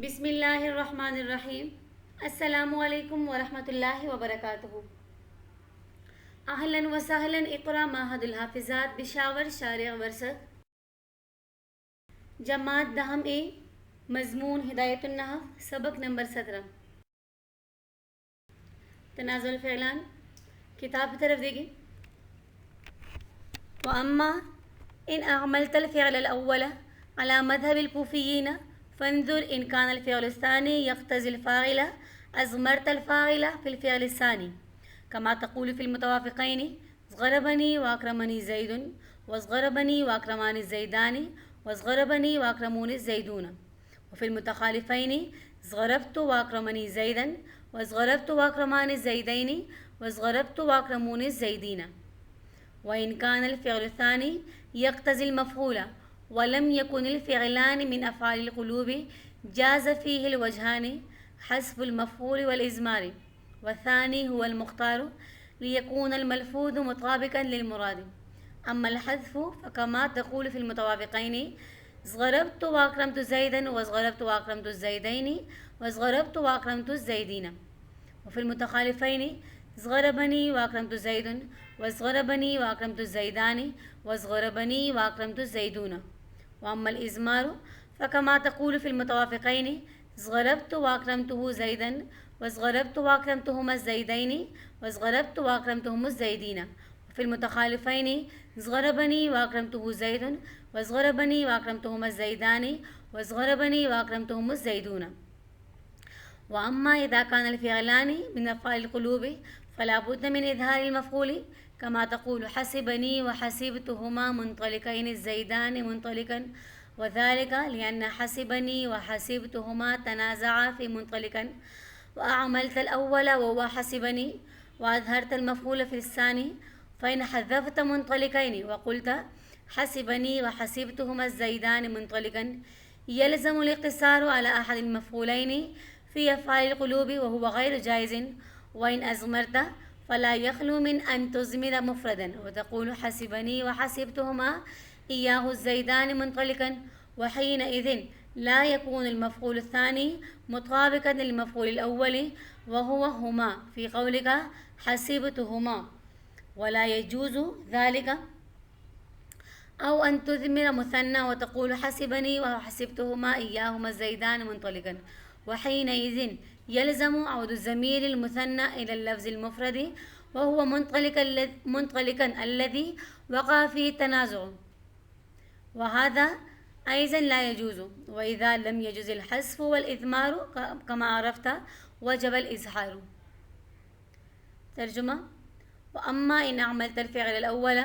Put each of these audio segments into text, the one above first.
بسم اللہ الرحمن الرحیم. السلام علیکم ورحمۃ اللہ وبرکاتہ. اہلا وسہلا. اقرا معہد الحافظات بشاور شارع ورثت. جماعت دہم اے. مضمون ہدایت النحو. سبق نمبر 17. تنازع الفعلان. کتاب کی طرف دیکھیں. وَأَمَّا إِنْ أَعْمَلْتَ الْفِعْلَ الْأَوَّلَ عَلَى مَذْهَبِ الْكُوفِيِّينَ فانظر إن كان الفعل الثاني يقتضي الفاعل أضمرت الفاعل في الفعل الثاني كما تقول في المتوافقين ضربني وأكرمني زيد وضربني وأكرماني الزيدان وضربني وأكرموني الزيدون. وفي المتخالفين ضربت وأكرمني زيدا وضربت وأكرماني الزيدين وضربت وأكرموني الزيدين. وإن كان الفعل الثاني يقتضي المفعول ولم يكن الفعلان من أفعال القلوب جاز فيه الوجهان حذف المفعول والإضمار والثاني هو المختار ليكون الملفوظ مطابقا للمراد. أما الحذف فكما تقول في المتوافقين ضربت وأكرمت زيدا وضربت وأكرمت الزيدين وضربت وأكرمت الزيدين. وفي المتخالفين ضربني وأكرمت زيد وضربني وأكرمت الزيدان وضربني وأكرمت الزيدون. وأما الإضمار فكما تقول في المتوافقين ضربت وأكرمته زيدا وضربت وأكرمتهما الزيدين وضربت وأكرمتهم الزيدين. وفي المتخالفين ضربني وأكرمته زيد وضربني وأكرمتهما الزيدان وضربني وأكرمتهم الزيدون. وأما إذا كان الفعلان من أفعال القلوب فلا بد من إظهار المفعول كما تقول حسبني وحسبتهما منطلقين الزيدان منطلقا وذلك لأن حسبني وحسبتهما تنازعا في منطلقا وأعملت الأول وهو حسبني وأظهرت المفعول في الثاني. فإن حذفت منطلقين وقلت حسبني وحسبتهما الزيدان منطلقا يلزم الاقتصار على أحد المفعولين في أفعال القلوب وهو غير جائز. وإن أضمرت فلا يخلو من أن تضمر مفردا وتقول حسبني وحسبتهما إياه الزيدان منطلقا وحينئذ لا يكون المفعول الثاني مطابقا للمفعول الأول وهو هما في قولك حسبتهما ولا يجوز ذلك. أو أن تضمر مثنى وتقول حسبني وحسبتهما إياهما الزيدان منطلقا وحينئذ يلزم عود الضمير المثنى إلى اللفظ المفرد وهو منطلقا الذي وقع فيه التنازع وهذا أيضا لا يجوز. وإذا لم يجوز الحذف والإضمار كما عرفت وجب الإظهار. ترجمہ. وأما إن عملت الفعل الأول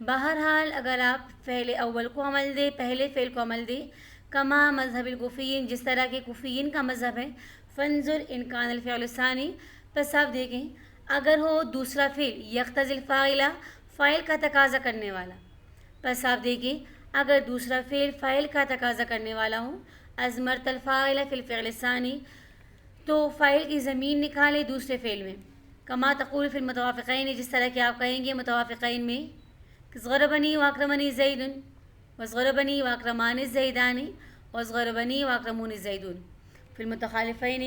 بہرحال اگر آپ فعل اول کو عمل دے پہلے فعل کو عمل دے کما مذہب الکوفیین جس طرح کے کوفیین کا مذہب ہے فانظر ان کان الفعل الثانی پس آپ دیکھیں اگر ہو دوسرا فعل یقتضی الفاعل فاعل کا تقاضا کرنے والا. پس آپ دیکھیں اگر دوسرا فعل فاعل کا تقاضا کرنے والا ہو اضمرت الفاعل فی الفعل الثانی تو فاعل کی ضمیر نکالے دوسرے فعل میں. کما تقول فی المتوافقین جس طرح کہ آپ کہیں گے متوافقین میں ضربنی واکرمنی زید وضربنی واکرمانی الزیدان وضربنی واکرمونی الزیدون. فی المتخالفین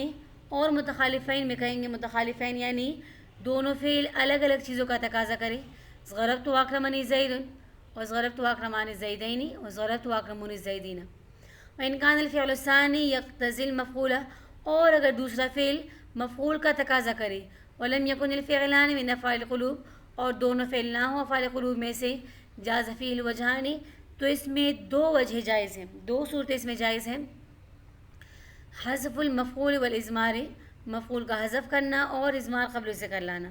اور متخالفین میں کہیں گے متخالفین یعنی دونوں فعل الگ الگ چیزوں کا تقاضا کرے. ضربت واکرمنی زید وضربت واکرمانی الزیدین وضربت واکرمونی الزیدین. وإن كان الفعل الثاني يقتضي المفعول اور اگر دوسرا فعل مفعول کا تقاضا کرے ولم يكن الفعلان من أفعال القلوب اور دونوں فعل نہ ہوں افعال قلوب میں سے جاز فیہ الوجہان تو اس میں دو وجہ جائز ہیں, دو صورتیں اس میں جائز ہیں. حذف المفعول والاضمار مفعول کا حذف کرنا اور اضمار قبل سے کر لانا.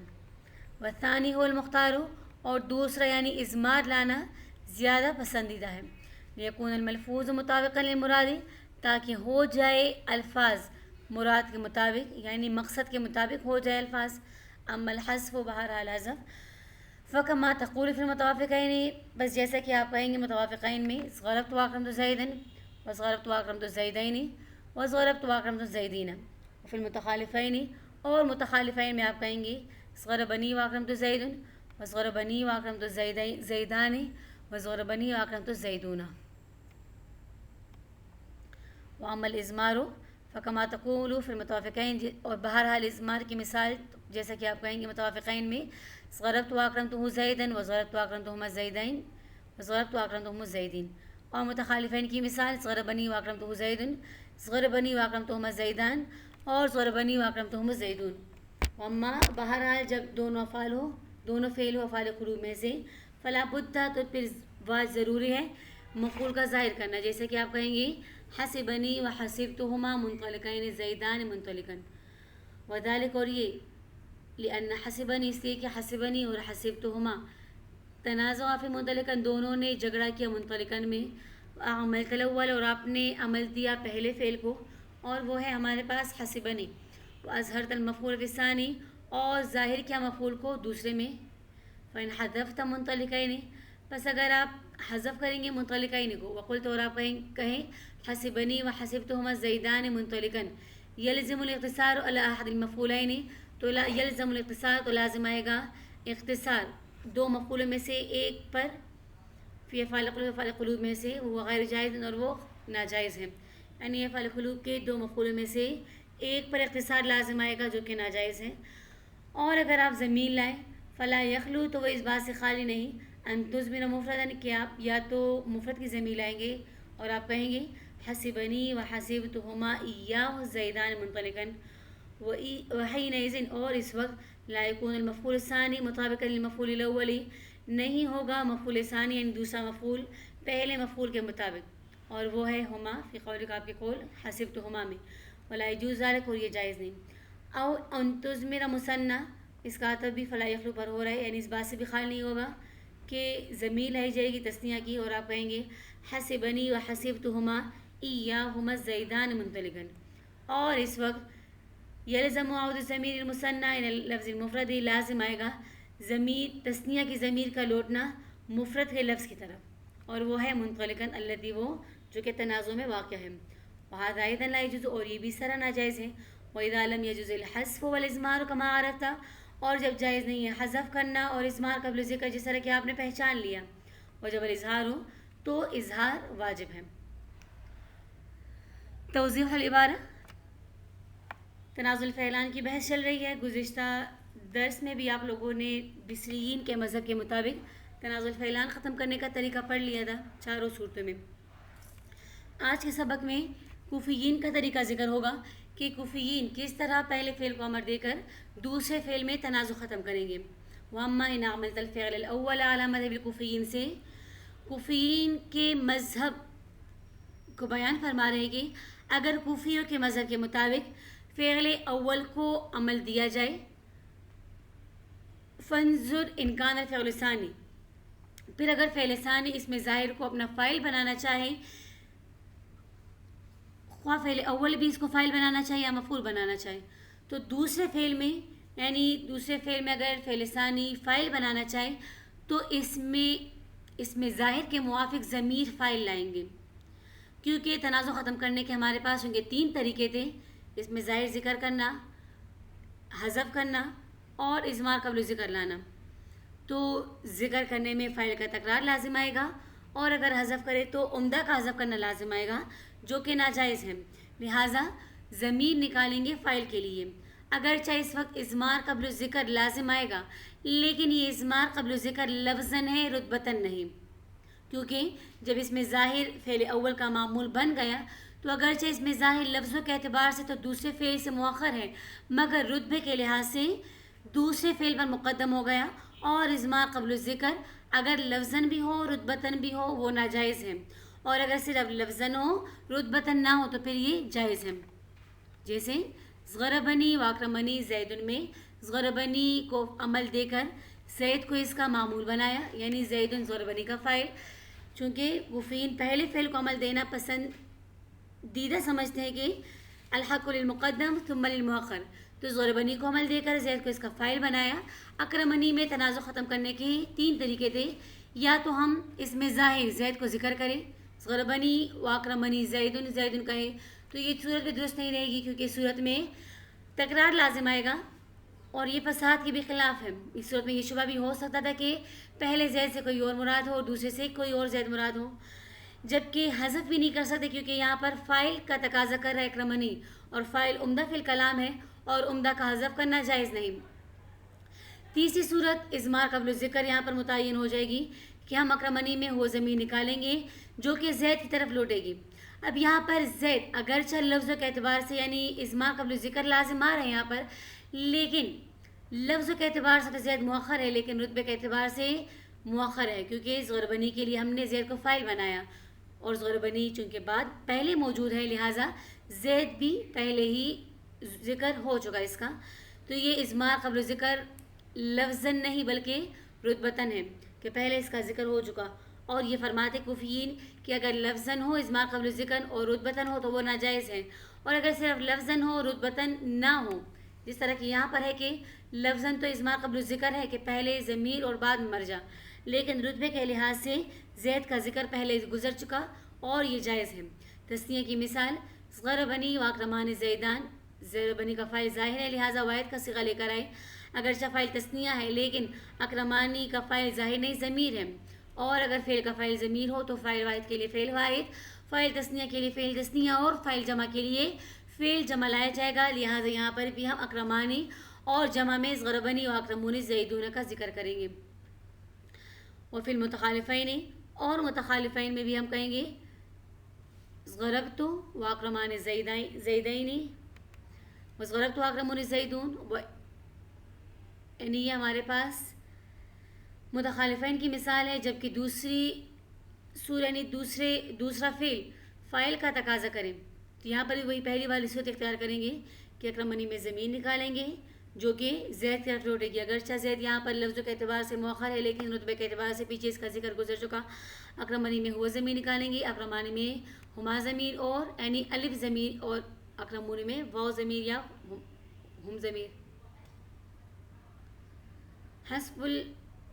والثانی هو المختار اور دوسرا یعنی اضمار لانا زیادہ پسندیدہ ہے. لیکون الملفوظ مطابقا للمراد تاکہ ہو جائے الفاظ مراد کے مطابق یعنی مقصد کے مطابق ہو جائے الفاظ. اما الحذف بہرحال حذف فکما تقول فی المتوافقین بس جیسا کہ آپ کہیں گے متوافقین میں ضربت واکرمت زیدا وضربت واکرمت الزیدین وضربت واکرمت الزیدین. فی المتخالفین اور متخالفین میں آپ کہیں گے ضربنی واکرمت زید وضربنی واکرمت الزیدان وضربنی واکرمت الزیدون. واما الاضمار فکما تقول فی المتوافقین، اور بہرحال اضمار کی مثال جیسا کہ آپ کہیں گے متوافقین میں، ضربت واکرمتہ زیدن وضربت واکرمتہما زیدین وضربت واکرمتہم الزیدین، اور متخالفین کی مثال ضربنی واکرمتہ زیدن ضربنی واکرمتہما زیدان اور ضربنی واکرمتہم الزیدون۔ اما بہرحال جب دونوں افعال ہو، دونوں فعل ہو افعال قلوب میں سے، فلا بدہ تو پھر بات ضروری ہے مفعول کا ظاہر کرنا، جیسے کہ آپ کہیں گے حسبنی و حسبتہما منطلقین زیدان منطلقا، وذالک، اور یہ لأن حسبنی اس لیے کہ حسبنی اور حسبتہما تنازع فی منطلقا دونوں نے جھگڑا کیا منطلقاً میں، عملت الاول اور آپ نے عمل دیا پہلے فعل کو، اور وہ ہے ہمارے پاس حسبنی، واظہرت المفعول فی الثانی، اور ظاہر کیا مفعول کو دوسرے میں، فإن حذفت منطلقین، بس اگر آپ حذف کریں گے منطلقین کو، وقلت اور آپ کہیں حسبنی و حسبتہما زیدان منطلقا، یلزم الاقتصار علی احد المفعولین، تو یلزم الاقتصار تو لازم آئے گا اختصار دو مفعولوں میں سے ایک پر، فی افعال قلوب میں سے، وہ غیر جائز اور وہ ناجائز ہے، یعنی افعال قلوب کے دو مفعولوں میں سے ایک پر اختصار لازم آئے گا جو کہ ناجائز ہے۔ اور اگر آپ ضمیر لائیں فلا یخلو، تو وہ اس بات سے خالی نہیں، ان تضمر مفردن، کہ آپ یا تو مفرد کی ضمیر لائیں گے اور آپ کہیں گے حسبنی و حسبتہما ایاہ زیدان منطلقا، وحینئذ، اور اس وقت لا یکون المفعول الثانی مطابقا للمفعول الاول، نہیں ہوگا مفعول ثانی یعنی دوسرا مفعول پہلے مفعول کے مطابق، اور وہ ہے ہما فی قولک، آپ کے قول حسبتہما میں، ولا یجوز ذلک، اور یہ جائز نہیں۔ او ان تضمر مثنی، اس کا عطف بھی فلا یخلو پر ہو رہا ہے، یعنی اس بات سے بھی خیال نہیں ہوگا کہ ضمیر لائی جائے گی تثنیہ کی، اور آپ کہیں گے حسبنی و حسبتہما ایاہما زیدان منطلقا، اور اس وقت یلزم عود الضمیر المثنی الی لفظ المفرد، لازم آئے گا ضمیر تثنیہ کی ضمیر کا لوٹنا مفرد کے لفظ کی طرف، اور وہ ہے منطلقا الذی، وہ جو کہ تنازع میں واقع ہے، وہذا ایضا لا یجوز، اور یہ بھی اس طرح ناجائز ہے، وَإِذَا لَمْ يَجُزِ الْحَذْفُ وَالْإِضْمَارُ كَمَا عَرَفْتَ، اور جب جائز نہیں ہے حذف کرنا اور اضمار قبل ذکر جس طرح کہ آپ نے پہچان لیا، وجب الاظہار ہو تو اظہار واجب ہے۔ توضیح العبارہ، تنازع الفعلان کی بحث چل رہی ہے۔ گزشتہ درس میں بھی آپ لوگوں نے بصریین کے مذہب کے مطابق تنازع الفعلان ختم کرنے کا طریقہ پڑھ لیا تھا چاروں صورتوں میں۔ آج کے سبق میں کوفیین کا طریقہ ذکر ہوگا کہ کوفیین کس طرح پہلے فعل کو امر دے کر دوسرے فعل میں تنازع ختم کریں گے۔ وَأَمَّا إِنْ عَمَلْتَ الْفِعْلَ الْأَوَّلَ عَلَى مَذْهَبِ الْكُوفِيِّينَ سے کوفیین کے مذہب کو بیان فرما رہے کہ اگر کوفیوں کے مذہب کے مطابق فعل اول کو عمل دیا جائے، فانظر ان کان الفعل الثانی، پھر اگر فعل ثانی اس میں ظاہر کو اپنا فاعل بنانا چاہے، خواہ فعل اول بھی اس کو فاعل بنانا چاہے یا مفعول بنانا چاہے، تو دوسرے فعل میں، یعنی دوسرے فعل میں اگر فعل ثانی فاعل بنانا چاہے تو اس میں ظاہر کے موافق ضمیر فاعل لائیں گے، کیونکہ تنازع ختم کرنے کے ہمارے پاس ان کے تین طریقے تھے، اس میں ظاہر ذکر کرنا، حذف کرنا اور اضمار قبل ذکر لانا۔ تو ذکر کرنے میں فاعل کا تکرار لازم آئے گا، اور اگر حذف کرے تو عمدہ کا حذف کرنا لازم آئے گا جو کہ ناجائز ہے، لہٰذا ضمیر نکالیں گے فاعل کے لیے۔ اگرچہ اس وقت اضمار قبل ذکر لازم آئے گا، لیکن یہ اضمار قبل ذکر لفظاً ہے رتبتاً نہیں، کیونکہ جب اس میں ظاہر فعل اول کا معمول بن گیا تو اگرچہ اس میں ظاہر لفظوں کے اعتبار سے تو دوسرے فعل سے مؤخر ہے، مگر رتبے کے لحاظ سے دوسرے فعل پر مقدم ہو گیا، اور اضمار قبل ذکر اگر لفظاً بھی ہو رتبتاً بھی ہو وہ ناجائز ہے، اور اگر صرف لفظاً ہو رتبتاً نہ ہو تو پھر یہ جائز ہے۔ جیسے ضربنی واکرمنی زیدن میں ضربنی کو عمل دے کر زید کو اس کا معمول بنایا، یعنی زیدن ضربنی کا فاعل، چونکہ کوفیین پہلے فعل کو عمل دینا پسندیدہ سمجھتے ہیں کہ الحق للمقدم ثم للمؤخر، تو ضربنی کو عمل دے کر زید کو اس کا فاعل بنایا۔ اکرمنی میں تنازع ختم کرنے کے تین طریقے تھے، یا تو ہم اس میں ظاہر زید کو ذکر کریں، ضربنی واکرمنی زیدن زیدن کہیں، تو یہ صورت بھی درست نہیں رہے گی، کیونکہ اس صورت میں تکرار لازم آئے گا اور یہ فصاحت کے بھی خلاف ہے۔ اس صورت میں یہ شبہ بھی ہو سکتا تھا کہ پہلے زید سے کوئی اور مراد ہو اور دوسرے سے کوئی اور زید مراد ہو، جبکہ حذف بھی نہیں کر سکتے کیونکہ یہاں پر فاعل کا تقاضا کر رہا ہے اکرمنی، اور فاعل عمدہ فی الکلام ہے اور عمدہ کا حذف کرنا جائز نہیں۔ تیسری صورت اضمار قبل الذکر یہاں پر متعین ہو جائے گی کہ ہم اکرمنی میں ہو ضمیر نکالیں گے جو کہ زید کی طرف لوٹے گی۔ اب یہاں پر زید اگرچہ لفظوں کے اعتبار سے یعنی اضمار قبل الذکر لازم آ رہے ہیں یہاں پر، لیکن لفظوں کے اعتبار سے تو زید مؤخر ہے لیکن رتبے کے اعتبار سے مؤخر ہے، کیونکہ ضربنی کے لیے ہم نے زید کو فاعل بنایا اور ضربنی چونکہ بعد پہلے موجود ہے لہٰذا زید بھی پہلے ہی ذکر ہو چکا اس کا، تو یہ اضمار قبل ذکر لفظاً نہیں بلکہ رتبتاً ہے کہ پہلے اس کا ذکر ہو چکا، اور یہ فرماتے کوفیین کہ اگر لفظاً ہو اضمار قبل ذکر اور رتبتاً ہو تو وہ ناجائز ہے، اور اگر صرف لفظاً ہو رتبتاً نہ ہو، جس طرح کہ یہاں پر ہے کہ لفظاً تو اضمار قبل ذکر ہے کہ پہلے ضمیر اور بعد مرجع، لیکن رتبے کے لحاظ سے زید کا ذکر پہلے گزر چکا اور یہ جائز ہے۔ تثنیہ کی مثال ضربنی و اکرمان زیدان، ضربنی کا فاعل ظاہر ہے لہٰذا واحد کا صیغہ لے کر آئے، اگرچہ فاعل تثنیہ ہے لیکن اکرمانی کا فاعل ظاہر نہیں ضمیر ہے، اور اگر فعل کا فاعل ضمیر ہو تو فاعل واحد کے لیے فعل واحد، فاعل تثنیہ کے لیے فعل تثنیہ اور فاعل جمع کے لیے فعل جمع لایا جائے گا، لہٰذا یہاں پر بھی ہم اکرمانی اور جمع میں ضربنی و اکرمون زیدون کا ذکر کریں گے۔ اور فی المتخالفین اور متخالفین میں بھی ہم کہیں گے ضربت و اکرمان زیدین و ضربت و اکرمون زیدون، یعنی یہ ہمارے پاس متخالفین کی مثال ہے، جبکہ دوسری صورت یعنی دوسرا فعل فاعل کا تقاضا کریں تو یہاں پر بھی وہی پہلی والی صورت اختیار کریں گے کہ اکرمنی میں ضمیر نکالیں گے جو کہ زید کی طرف لوٹے گی، اگرچہ زید یہاں پر لفظوں کے اعتبار سے مؤخر ہے لیکن رتبے کے اعتبار سے پیچھے اس کا ذکر گزر چکا۔ اکرمنی میں ہوا ضمیر نکالیں گے، اکرمانی میں ہما ضمیر اور یعنی الف ضمیر، اور اکرمون میں واو ضمیر یا ہم ضمیر۔ حسب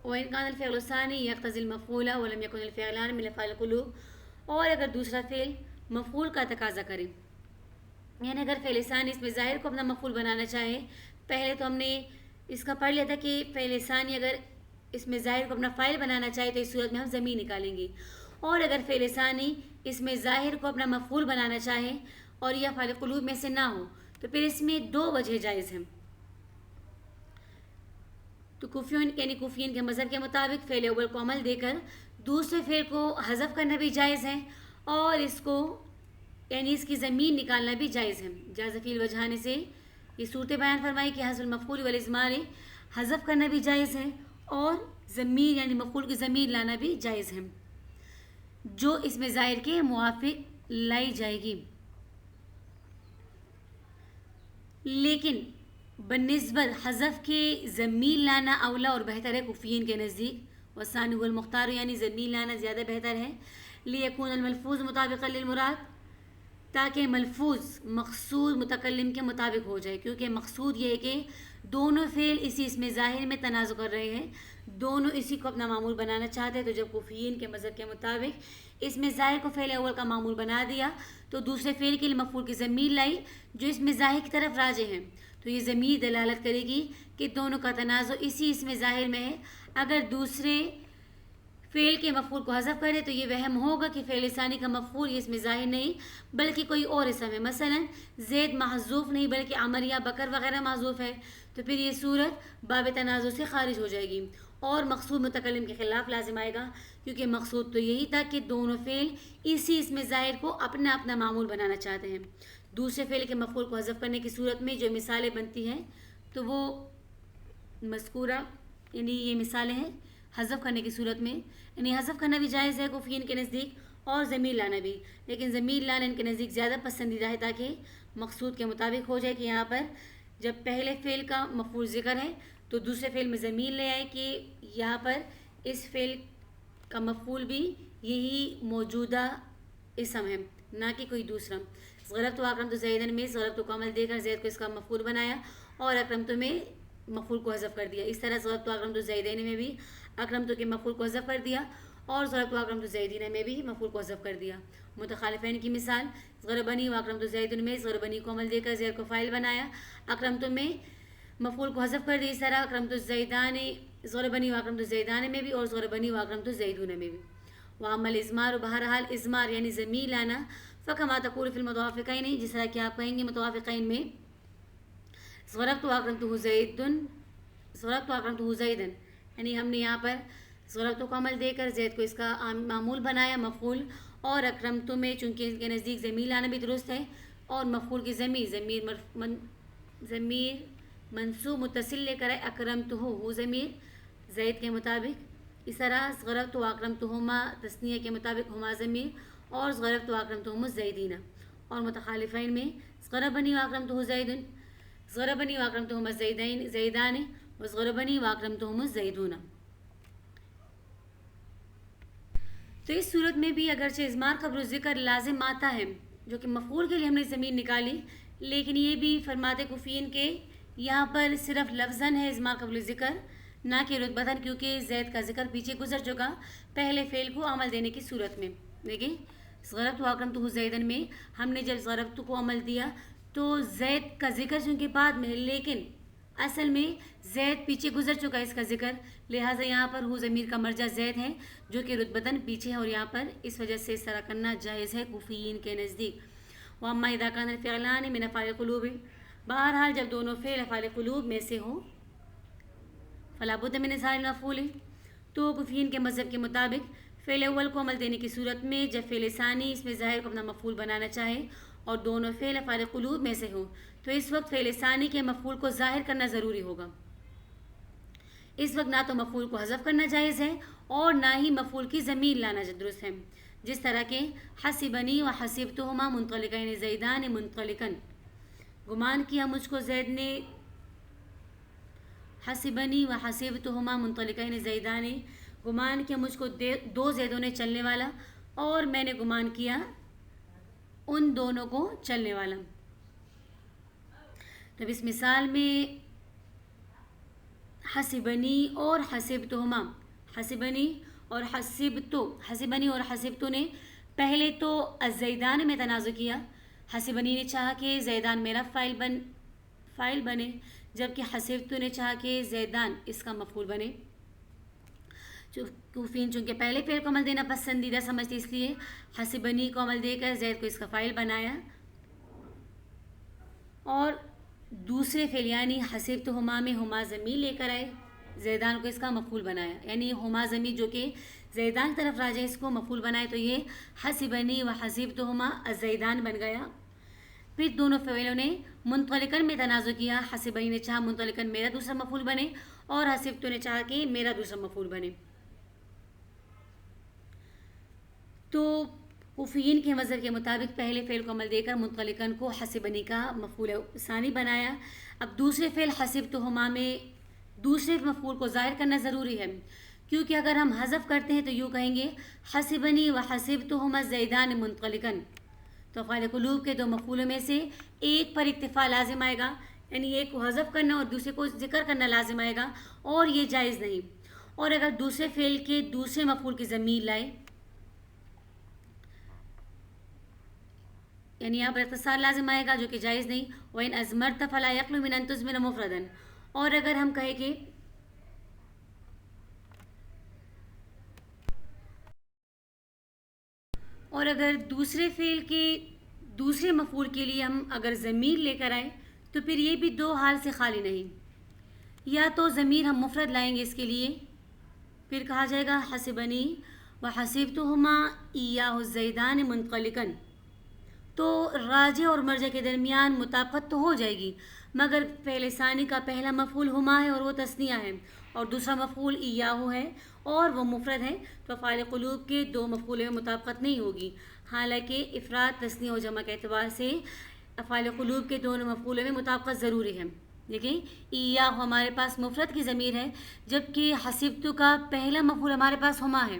وإن كان الفعل الثاني يقتضي المفعول ولم يكن الفعلان من أفعال القلوب، اور اگر دوسرا فعل مفعول کا تقاضا کرے، یعنی اگر فعل ثانی اس میں ظاہر کو اپنا مفعول بنانا چاہے، پہلے تو ہم نے اس کا پڑھ لیا تھا کہ فعل ثانی اگر اس میں ظاہر کو اپنا فاعل بنانا چاہے تو اس صورت میں ہم ضمیر نکالیں گے، اور اگر فعل ثانی اس میں ظاہر کو اپنا مفعول بنانا چاہے اور یہ افعال قلوب میں سے نہ ہو تو پھر اس میں دو وجہ جائز ہیں۔ تو کوفیین کے مذہب کے مطابق فعل اول کو عمل دے کر دوسرے فعل کو حذف کرنا بھی جائز ہے، اور اس کو یعنی اس کی ضمیر نکالنا بھی جائز ہے۔ جاز فی الوجہان سے یہ صورت بیان فرمائی کہ حذف المفعول والاضمار حذف کرنا بھی جائز ہے اور ضمیر یعنی مفعول کی ضمیر لانا بھی جائز ہے جو اس میں ظاہر کے موافق لائی جائے گی، لیکن بنسبت حذف کے ضمیر لانا اولا اور بہتر ہے کوفیین کے نزدیک، والثانی هو المختار یعنی ضمیر لانا زیادہ بہتر ہے، لیکون الملفوظ مطابقا للمراد تاکہ ملفوظ مقصود متکلم کے مطابق ہو جائے، کیونکہ مقصود یہ ہے کہ دونوں فعل اسی اس میں ظاہر میں تنازع کر رہے ہیں، دونوں اسی کو اپنا معمول بنانا چاہتے ہیں، تو جب کوفیین کے مذہب کے مطابق اس میں ظاہر کو فعل اول کا معمول بنا دیا تو دوسرے فعل کے لیے مفعول کی ضمیر لائی جو اس میں ظاہر کی طرف راجع ہے، تو یہ ضمیر دلالت کرے گی کہ دونوں کا تنازع اسی اس میں ظاہر میں ہے۔ اگر دوسرے فعل کے مفعول کو حذف کرے تو یہ وہم ہوگا کہ فعل ثانی کا مفعول اس میں ظاہر نہیں بلکہ کوئی اور اسم ہے، مثلا زید محذوف نہیں بلکہ عمر یا بکر وغیرہ محذوف ہے، تو پھر یہ صورت باب تنازع سے خارج ہو جائے گی اور مقصود متکلم کے خلاف لازم آئے گا، کیونکہ مقصود تو یہی تھا کہ دونوں فعل اسی اس میں ظاہر کو اپنا اپنا معمول بنانا چاہتے ہیں۔ دوسرے فعل کے مفعول کو حذف کرنے کی صورت میں جو مثالیں بنتی ہیں تو وہ مذکورہ یعنی یہ مثالیں ہیں حذف کرنے کی صورت میں، یعنی حذف کرنا بھی جائز ہے کوفیین کے نزدیک اور ضمیر لانا بھی، لیکن ضمیر لانا ان کے نزدیک زیادہ پسندیدہ ہے تاکہ مقصود کے مطابق ہو جائے کہ یہاں پر جب پہلے فعل کا مفعول ذکر ہے تو دوسرے فعل میں ضمیر لے آئے کہ یہاں پر اس فعل کا مفعول بھی یہی موجودہ اسم ہے نہ کہ کوئی دوسرا۔ ضربت و اکرمت زیدن میں ضربت کو عمل دے کر زید کو اس کا مفعول بنایا اور اکرمت میں مفعول کو حذف کر دیا، اس طرح ضربت و اکرمت زیدین میں بھی اکرمت کے مفعول کو حذف کر دیا اور ضربت و اکرمت زیدین میں بھی مفعول کو حذف کر دیا۔ متخالفین کی مثال ضربنی و اکرمت زیدن میں ضربنی کو عمل دے کر زید کو فاعل بنایا، اکرمت میں مفعول کو حذف کر دیا، اس طرح اکرمت الزیدان ضربنی و اکرمت الزیدان میں بھی اور ضربنی و اکرمت الزیدون میں بھی۔ وعمل ازمار بہرحال ازمار یعنی ضمیر لانا فکما تقول فی المتوافقین جس طرح کہ آپ کہیں گے متوافقین میں ضربت واکرمتہ زیدن یعنی ہم نے یہاں پر ضربت کو عمل دے کر زید کو اس کا معمول بنایا مفعول اور اکرمتہ میں چونکہ ان کے نزدیک ضمیر لانا بھی درست ہے اور مفعول کی ضمیر منصوب متصل لے کر اکرمتہ وہ ضمیر زید کے مطابق اس طرح ضربت واکرمتہما تثنیہ کے مطابق ہما ضمیر اور ضربت واکرمتہم الزیدین اور متخالفین میں ضربنی واکرمتہ زیدن ضربنی واکرمتہم الزیدان وضربنی واکرمتہم الزیدون. تو اس صورت میں بھی اگرچہ ازمار قبل ذکر لازم آتا ہے جو کہ مفعول کے لیے ہم نے ضمیر نکالی لیکن یہ بھی فرماتے کوفیین کے یہاں پر صرف لفظاً ہے ازمار قبل ذکر نہ کہ رتبتاً کیونکہ زید کا ذکر پیچھے گزر چکا پہلے فعل کو عمل دینے کی صورت میں. دیکھیں ضربت واکرمتہ زیدن میں ہم نے جب ضربت کو عمل دیا تو زید کا ذکر چونکہ بعد میں لیکن اصل میں زید پیچھے گزر چکا اس کا ذکر لہٰذا یہاں پر ہو ضمیر کا مرجع زید ہے جو کہ رتبتاً پیچھے ہے اور یہاں پر اس وجہ سے اس طرح کرنا جائز ہے کوفیین کے نزدیک. واما اذا كان الفعلان من افعال القلوب بہرحال جب دونوں فعل افعال قلوب میں سے ہوں فلا بد من اظہار المفعول تو کوفیین کے مذہب کے مطابق فعل اول کو عمل دینے کی صورت میں جب فعل ثانی اس میں ظاہر کو اپنا مفعول بنانا چاہے اور دونوں فعل افعال قلوب میں سے ہوں تو اس وقت فعل ثانی کے مفعول کو ظاہر کرنا ضروری ہوگا. اس وقت نہ تو مفعول کو حذف کرنا جائز ہے اور نہ ہی مفعول کی ضمیر لانا درست ہے جس طرح کہ حسبنی و حسبتہما منطلقین زیدان منطلقن گمان کیا مجھ کو زید نے حسبنی و حسبتہما منطلقین زیدان گمان کیا مجھ کو دو زیدوں نے چلنے والا اور میں نے گمان کیا ان دونوں کو چلنے والا. تو اس مثال میں حسبنی اور حسبتہما حسبنی اور حسبتو نے پہلے تو الزیدان میں تنازع کیا. حسبنی نے چاہا کہ زیدان میرا فاعل بنے جبکہ حسبتو نے چاہا کہ زیدان اس کا مفعول بنے. کوفین چونکہ پہلے فعل کو عمل دینا پسندیدہ سمجھتے اس لیے حسبنی کو عمل دے کر زید کو اس کا فاعل بنایا اور دوسرے فعل یعنی حسبتہما میں ہما ضمیر لے کر آئے زیدان کو اس کا مفعول بنایا یعنی ہما ضمیر جو کہ زیدان کی طرف راجع اس کو مفعول بنائے تو یہ حسبنی و حسبتہما الزیدان بن گیا. پھر دونوں فعلوں نے منطلقن میں تنازع کیا. حسبنی نے چاہا منطلقن میرا دوسرا مفعول بنے اور حسبتو نے چاہا کہ میرا دوسرا مفعول بنے. تو کوفیین کے مذہب کے مطابق پہلے فعل کو عمل دے کر منطلقن کو حسبنی کا مفعول ثانی بنایا. اب دوسرے فعل حسبتہما میں دوسرے مفعول کو ظاہر کرنا ضروری ہے کیونکہ اگر ہم حذف کرتے ہیں تو یوں کہیں گے حسبنی و حسبتہما زیدان منطلقن تو افعال قلوب کے دو مفعولوں میں سے ایک پر اکتفا لازم آئے گا یعنی ایک کو حذف کرنا اور دوسرے کو ذکر کرنا لازم آئے گا اور یہ جائز نہیں. اور اگر دوسرے فعل کے دوسرے مفعول کی ضمیر لائے یعنی یہاں پر اختصار لازم آئے گا جو کہ جائز نہیں. وَإِنْ أَزْمَرْتَ فَلَا يَقْلُ مِنْ أَنْ تُزْمِرَ مُفْرَدًا اور اگر ہم کہیں کہ اور اگر دوسرے فعل کے دوسرے مفعول کے لیے ہم اگر ضمیر لے کر آئیں تو پھر یہ بھی دو حال سے خالی نہیں. یا تو ضمیر ہم مفرد لائیں گے اس کے لیے پھر کہا جائے گا حسبنی و حسبتہما ایاہ الزیدان منطلقن تو راجع اور مرجع کے درمیان مطابقت تو ہو جائے گی مگر فعل ثانی کا پہلا مفعول ہما ہے اور وہ تثنیہ ہے اور دوسرا مفعول ایاہ ہے اور وہ مفرد ہے تو افعال قلوب کے دو مفعول میں مطابقت نہیں ہوگی. حالانکہ افراد تثنیہ و جمع کے اعتبار سے افعال قلوب کے دونوں مفعولوں میں مطابقت ضروری ہے. دیکھیں ایاہ ہمارے پاس مفرد کی ضمیر ہے جبکہ حسبتو کا پہلا مفعول ہمارے پاس ہما ہے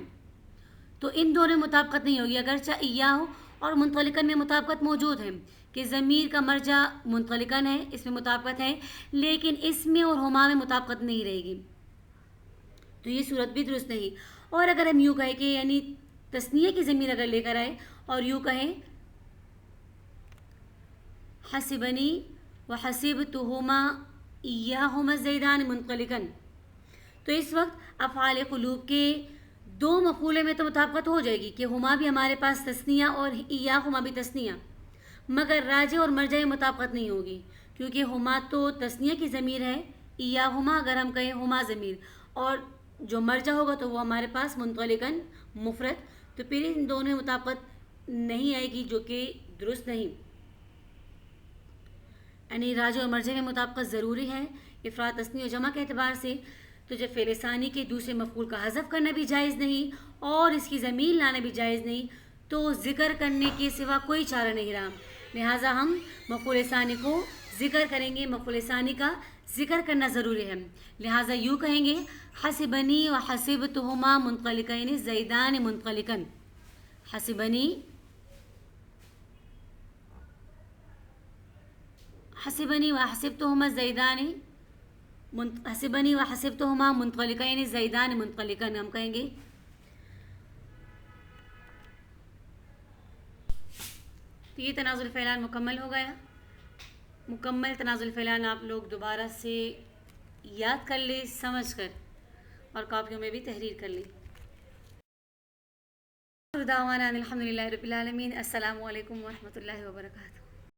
تو ان دونوں میں مطابقت نہیں ہوگی. اگرچہ ایاہ اور منطلقن میں مطابقت موجود ہے کہ ضمیر کا مرجع منطلقن ہے اس میں مطابقت ہے لیکن اس میں اور ہما میں مطابقت نہیں رہے گی تو یہ صورت بھی درست نہیں. اور اگر ہم یوں کہیں کہ یعنی تثنیہ کی ضمیر اگر لے کر آئے اور یوں کہیں حسبنی و حسبتہما ایاہما الزیدان منطلقن تو اس وقت افعال قلوب کے دو مفعولے میں تو مطابقت ہو جائے گی کہ ہما بھی ہمارے پاس تثنیہ اور ایاہما بھی تثنیہ، مگر راجع اور مرجع میں مطابقت نہیں ہوگی، کیونکہ ہما تو تثنیہ کی ضمیر ہے، ایاہما اگر ہم کہیں ہما ضمیر، اور جو مرجع ہوگا تو وہ ہمارے پاس منطلقاً مفرد، تو پھر ان دونوں میں مطابقت نہیں آئے گی، جو کہ درست نہیں. یعنی راجع اور مرجع میں مطابقت ضروری ہے افراد تثنیہ و جمع کے اعتبار سے. تو جب فعل ثانی کے دوسرے مفعول کا حذف کرنا بھی جائز نہیں اور اس کی ضمیر لانا بھی جائز نہیں، تو ذکر کرنے کے سوا کوئی چارہ نہیں رہا، لہٰذا ہم مفعول ثانی کو ذکر کریں گے. مفعول ثانی کا ذکر کرنا ضروری ہے، لہٰذا یوں کہیں گے حسبنی و حسبتہما منطلقین زیدان منطلقاً. حسبنی و حسبتہما زیدان، حسبنی و حسبتہما منطلقین زیدان منطلقاً ہم کہیں گے. تو یہ تنازل الفعلان مکمل ہو گیا. مکمل تنازل الفعلان آپ لوگ دوبارہ سے یاد کر لیں سمجھ کر، اور کاپیوں میں بھی تحریر کر لیں. دعوانا الحمدللہ رب العالمین. السلام علیکم ورحمۃ اللہ وبرکاتہ.